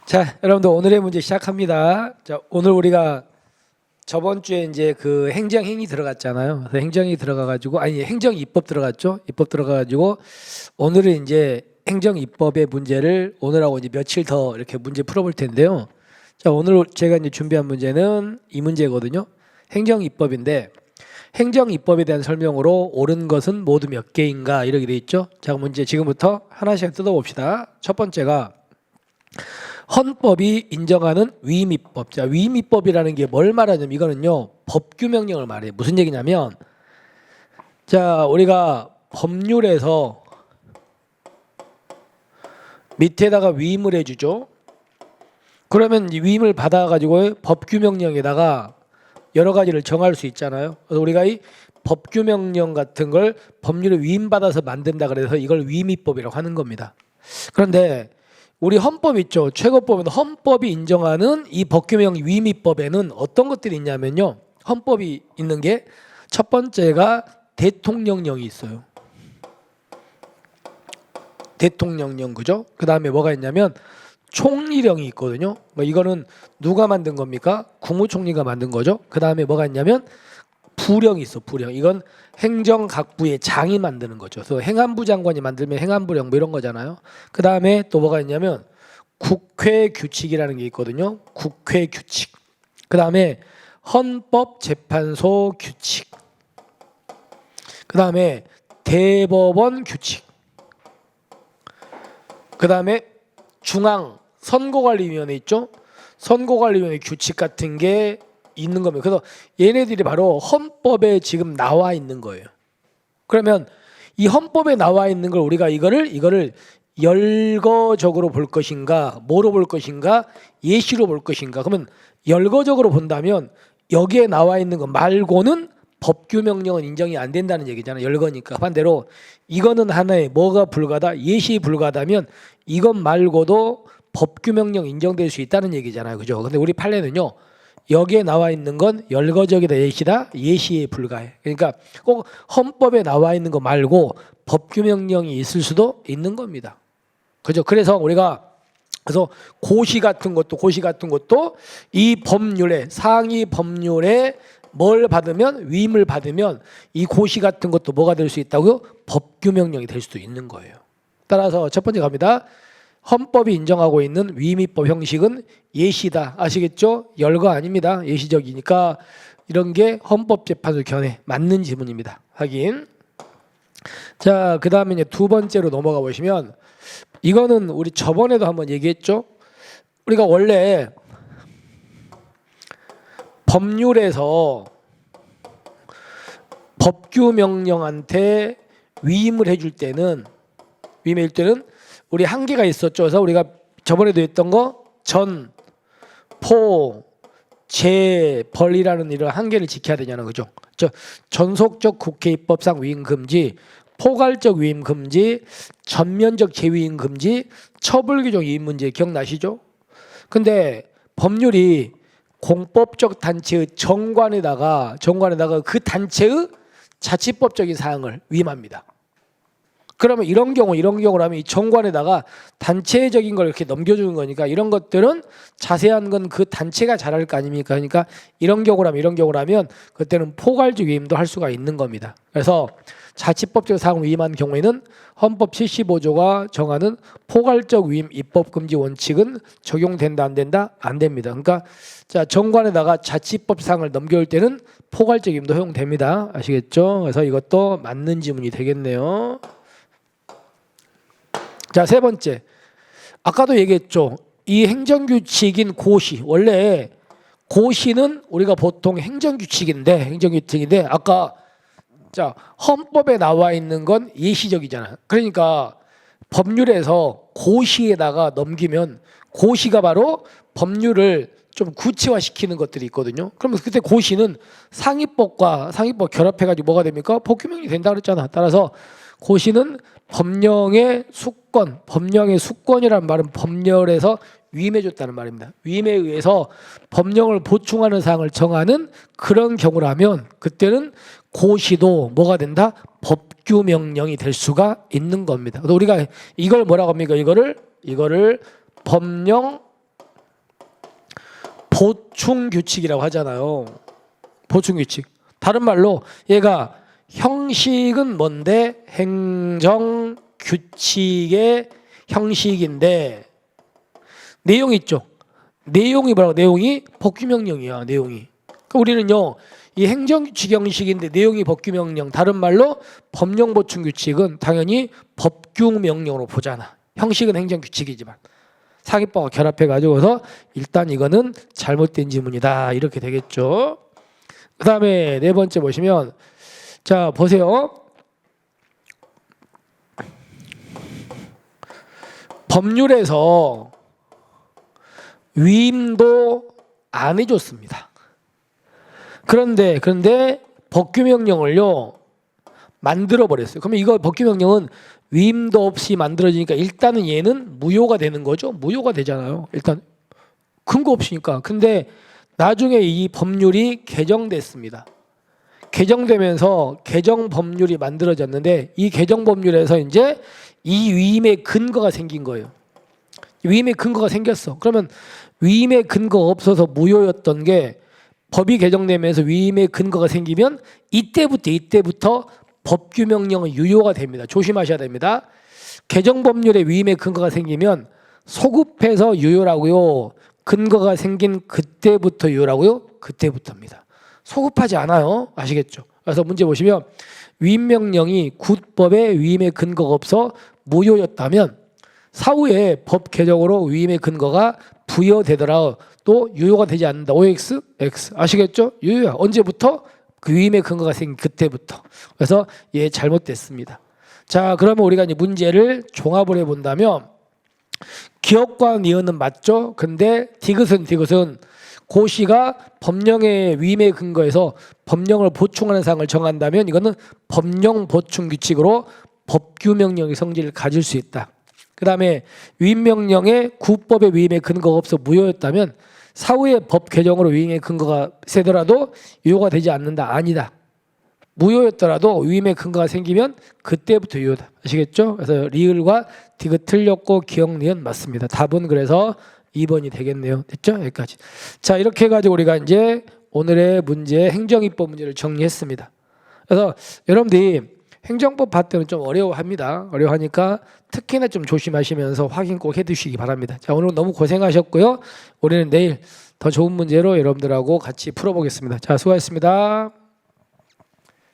자, 여러분들 오늘의 문제 시작합니다. 자, 오늘 우리가 저번 주에 이제 그 행정행위 들어갔잖아요. 그래서 행정이 들어가가지고 행정입법 들어갔죠. 입법 들어가가지고 오늘은 이제 행정입법의 문제를 오늘하고 이제 며칠 더 이렇게 문제 풀어볼 텐데요. 자, 오늘 제가 이제 준비한 문제는 이 문제거든요. 행정입법인데 행정입법에 대한 설명으로 옳은 것은 모두 몇 개인가 이렇게 돼 있죠. 자, 문제 지금부터 하나씩 뜯어봅시다. 첫 번째가 헌법이 인정하는 위임입법. 자, 위임입법이라는 게 뭘 말하냐면 이거는요 법규명령을 말해요. 무슨 얘기냐면 자, 우리가 법률에서 밑에다가 위임을 해주죠. 그러면 이 위임을 받아가지고 법규명령에다가 여러 가지를 정할 수 있잖아요. 그래서 우리가 이 법규명령 같은 걸 법률에 위임받아서 만든다 그래서 이걸 위임입법이라고 하는 겁니다. 그런데 우리 헌법 있죠. 최고법은 헌법이 인정하는 이 법규명령 위임입법에는 어떤 것들이 있냐면요. 헌법이 있는 게 첫 번째가 대통령령이 있어요. 대통령령, 그죠? 그 다음에 뭐가 있냐면 총리령이 있거든요. 뭐 이거는 누가 만든 겁니까? 국무총리가 만든 거죠. 그 다음에 뭐가 있냐면 부령이 있어. 부령. 이건 행정각부의 장이 만드는 거죠. 그래서 행안부 장관이 만들면 행안부령 뭐 이런 거잖아요. 그 다음에 또 뭐가 있냐면 국회규칙이라는 게 있거든요. 국회규칙. 그 다음에 헌법재판소 규칙. 그 다음에 대법원 규칙. 그 다음에 중앙선거관리위원회 있죠. 선거관리위원회 규칙 같은 게 있는 겁니다. 그래서 얘네들이 바로 헌법에 지금 나와 있는 거예요. 그러면 이 헌법에 나와 있는 걸 우리가 이거를 열거적으로 볼 것인가, 뭐로 볼 것인가, 예시로 볼 것인가. 그러면 열거적으로 본다면 여기에 나와 있는 거 말고는 법규명령은 인정이 안 된다는 얘기잖아요. 열거니까. 반대로 이거는 하나의 뭐가 불가하다, 예시 불가하다면 이것 말고도 법규명령 인정될 수 있다는 얘기잖아요. 그죠? 근데 우리 판례는요. 여기에 나와 있는 건 열거적이다, 예시다, 예시에 불과해. 그러니까 꼭 헌법에 나와 있는 거 말고 법규명령이 있을 수도 있는 겁니다. 그죠? 그래서 우리가 고시 같은 것도 이 법률에, 상위 법률에 뭘 받으면, 위임을 받으면 이 고시 같은 것도 뭐가 될 수 있다고요? 법규명령이 될 수도 있는 거예요. 따라서 첫 번째 갑니다. 헌법이 인정하고 있는 위임입법 형식은 예시다. 아시겠죠? 열거 아닙니다. 예시적이니까 이런 게 헌법재판소 견해 맞는 지문입니다. 확인. 자, 그 다음에 이제 두 번째로 넘어가 보시면 이거는 우리 저번에도 한번 얘기했죠. 우리가 원래 법률에서 법규명령한테 위임을 해줄 때는 우리 한계가 있었죠. 그래서 우리가 저번에도 했던 거 전, 포, 재, 벌이라는 이런 한계를 지켜야 되냐는 거죠. 전속적 국회 입법상 위임 금지, 포괄적 위임 금지, 전면적 재위임 금지, 처벌 규정 위임 문제 기억나시죠? 근데 법률이 공법적 단체의 정관에다가 그 단체의 자치법적인 사항을 위임합니다. 그러면 이런 경우라면 이 정관에다가 단체적인 걸 이렇게 넘겨주는 거니까 이런 것들은 자세한 건 그 단체가 잘할 거 아닙니까? 그러니까 이런 경우라면 그때는 포괄적 위임도 할 수가 있는 겁니다. 그래서 자치법적 사항 위임한 경우에는 헌법 75조가 정하는 포괄적 위임 입법 금지 원칙은 적용된다 안 된다? 안 됩니다. 그러니까 자, 정관에다가 자치법 사항을 넘겨올 때는 포괄적 위임도 허용됩니다. 아시겠죠? 그래서 이것도 맞는 지문이 되겠네요. 자, 세 번째. 아까도 얘기했죠. 이 행정규칙인 고시. 원래 고시는 우리가 보통 행정규칙인데 아까 자, 헌법에 나와 있는 건 예시적이잖아요. 그러니까 법률에서 고시에다가 넘기면 고시가 바로 법률을 좀 구체화시키는 것들이 있거든요. 그러면 그때 고시는 상위법 결합해가지고 뭐가 됩니까? 법규명령이 된다 그랬잖아. 따라서 고시는 법령의 수권이라는 말은 법률에서 위임해줬다는 말입니다. 위임에 의해서 법령을 보충하는 사항을 정하는 그런 경우라면 그때는 고시도 뭐가 된다? 법규명령이 될 수가 있는 겁니다. 우리가 이걸 뭐라고 합니까? 이거를 법령 보충 규칙이라고 하잖아요. 보충 규칙. 다른 말로 얘가 형식은 뭔데 행정 규칙의 형식인데 내용 있죠. 내용이 뭐라고? 내용이 법규명령이야. 내용이. 그러니까 우리는요 이 행정규칙 형식인데 내용이 법규명령. 다른 말로 법령보충규칙은 당연히 법규명령으로 보잖아. 형식은 행정규칙이지만 상위법과 결합해 가지고서 일단 이거는 잘못된 지문이다 이렇게 되겠죠. 그 다음에 네 번째 보시면 자 보세요. 법률에서 위임도 안 해줬습니다. 그런데 법규명령을요 만들어 버렸어요. 그러면 이거 법규명령은 위임도 없이 만들어지니까 일단은 얘는 무효가 되는 거죠. 무효가 되잖아요. 일단 근거 없으니까. 근데 나중에 이 법률이 개정됐습니다. 개정되면서 개정 법률이 만들어졌는데 이 개정 법률에서 이제 이 위임의 근거가 생긴 거예요. 위임의 근거가 생겼어. 그러면 위임의 근거가 없어서 무효였던 게 법이 개정되면서 위임의 근거가 생기면 이때부터 법규명령은 유효가 됩니다. 조심하셔야 됩니다. 개정 법률에 위임의 근거가 생기면 소급해서 유효라고요. 근거가 생긴 그때부터 유효라고요. 그때부터입니다. 소급하지 않아요. 아시겠죠? 그래서 문제 보시면 위임명령이 굿법에 위임의 근거가 없어 무효였다면 사후에 법 개정으로 위임의 근거가 부여되더라 또 유효가 되지 않는다. OX, X 아시겠죠? 유효야. 언제부터? 그 위임의 근거가 생긴 그때부터. 그래서 얘 잘못됐습니다. 자, 그러면 우리가 이제 문제를 종합을 해본다면 기업과 니은은 맞죠? 근데 디귿은 고시가 법령의 위임의 근거에서 법령을 보충하는 사항을 정한다면 이거는 법령 보충 규칙으로 법규명령의 성질을 가질 수 있다. 그 다음에 위임명령에 구법의 위임의 근거가 없어 무효였다면 사후에 법 개정으로 위임의 근거가 세더라도 유효가 되지 않는다. 아니다. 무효였더라도 위임의 근거가 생기면 그때부터 유효다. 아시겠죠? 그래서 리을과 디귿 틀렸고 기억 니은 맞습니다. 답은 그래서 2번이 되겠네요. 됐죠? 여기까지. 자, 이렇게 해가지고 우리가 이제 오늘의 문제 행정입법 문제를 정리했습니다. 그래서 여러분들이 행정법 봤을 좀 어려워합니다. 어려워하니까 특히나 좀 조심하시면서 확인 꼭 해두시기 바랍니다. 자, 오늘 너무 고생하셨고요. 우리는 내일 더 좋은 문제로 여러분들하고 같이 풀어보겠습니다. 자, 수고하셨습니다.